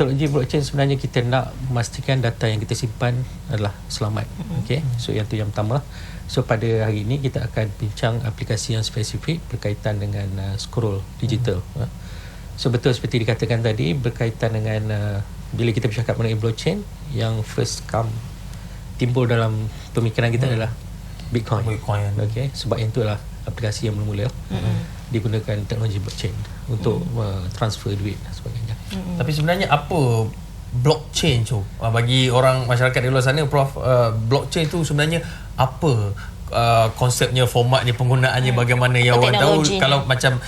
teknologi blockchain sebenarnya kita nak memastikan data yang kita simpan adalah selamat. Okey, so yang tu yang pertama. So pada hari ini kita akan bincang aplikasi yang spesifik berkaitan dengan scroll digital. So betul seperti dikatakan tadi, berkaitan dengan bila kita bercakap mengenai blockchain, yang first come timbul dalam pemikiran kita adalah Bitcoin. Okey, sebab yang itulah aplikasi yang mula-mula digunakan teknologi blockchain untuk transfer duit dan sebagainya. Tapi sebenarnya apa blockchain tu? Bagi orang masyarakat di luar sana, Prof, blockchain tu sebenarnya apa konsepnya, formatnya, penggunaannya, bagaimana yang orang tahu. Kalau macam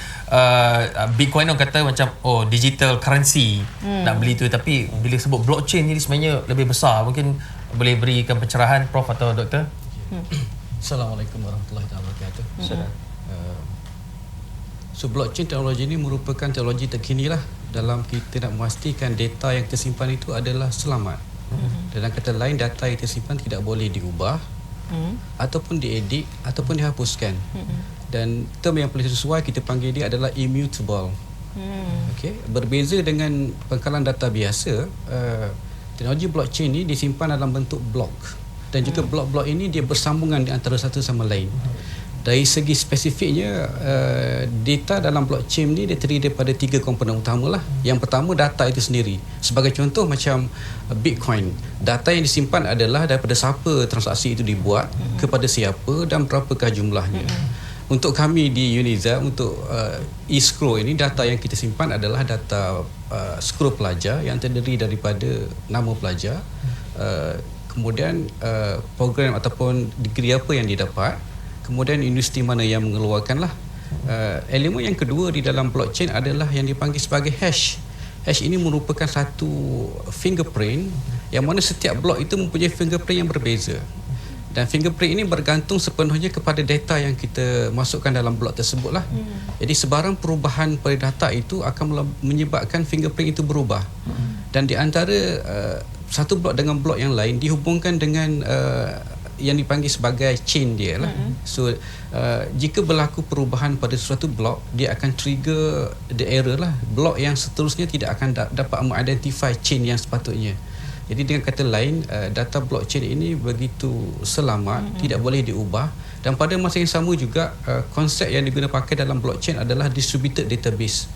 Bitcoin orang kata macam digital currency, nak beli tu, tapi bila sebut blockchain ni sebenarnya lebih besar. Mungkin boleh berikan pencerahan Prof atau Doktor? Assalamualaikum warahmatullahi wabarakatuh. So blockchain teknologi ini merupakan teknologi terkini lah dalam kita nak memastikan data yang tersimpan itu adalah selamat. Dalam kata lain, data yang tersimpan tidak boleh diubah ataupun diedit ataupun dihapuskan. Dan term yang paling sesuai kita panggil dia adalah immutable. Okay? Berbeza dengan pengkalan data biasa, teknologi blockchain ini disimpan dalam bentuk blok, dan juga blok-blok ini dia bersambungan di antara satu sama lain. Dari segi spesifiknya, data dalam blockchain ni dia terdiri daripada 3 komponen utama lah. Yang pertama, data itu sendiri. Sebagai contoh macam Bitcoin, data yang disimpan adalah daripada siapa transaksi itu dibuat, kepada siapa dan berapakah jumlahnya. Untuk kami di Uniza, untuk e-scroll ini, data yang kita simpan adalah data scroll pelajar yang terdiri daripada nama pelajar, kemudian program ataupun degree apa yang didapat, kemudian universiti mana yang mengeluarkanlah. Elemen yang kedua di dalam blockchain adalah yang dipanggil sebagai hash. Hash ini merupakan satu fingerprint yang mana setiap blok itu mempunyai fingerprint yang berbeza. Dan fingerprint ini bergantung sepenuhnya kepada data yang kita masukkan dalam blok tersebutlah. Jadi sebarang perubahan pada data itu akan menyebabkan fingerprint itu berubah. Dan di antara satu blok dengan blok yang lain dihubungkan dengan yang dipanggil sebagai chain dia lah. So jika berlaku perubahan pada suatu blok, dia akan trigger the error lah. Blok yang seterusnya tidak akan dapat mengidentify chain yang sepatutnya. Jadi dengan kata lain, data blockchain ini begitu selamat, tidak boleh diubah. Dan pada masa yang sama juga, konsep yang digunakan pakai dalam blockchain adalah distributed database.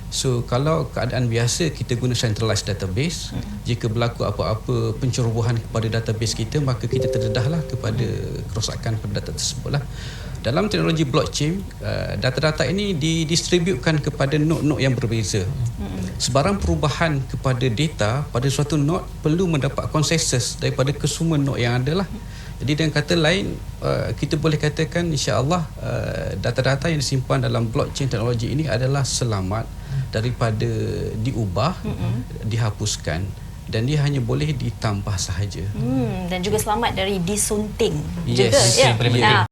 So kalau keadaan biasa kita guna centralized database, jika berlaku apa-apa pencerobohan kepada database kita, maka kita terdedahlah kepada kerosakan pada data tersebutlah. Dalam teknologi blockchain, data-data ini didistributkan kepada node-node yang berbeza. Sebarang perubahan kepada data pada suatu node perlu mendapat konsensus daripada kesemua node yang ada lah. Jadi dengan kata lain, kita boleh katakan insya-Allah data-data yang disimpan dalam blockchain teknologi ini adalah selamat daripada diubah, dihapuskan, dan dia hanya boleh ditambah sahaja. Dan juga selamat dari disunting juga. Ya.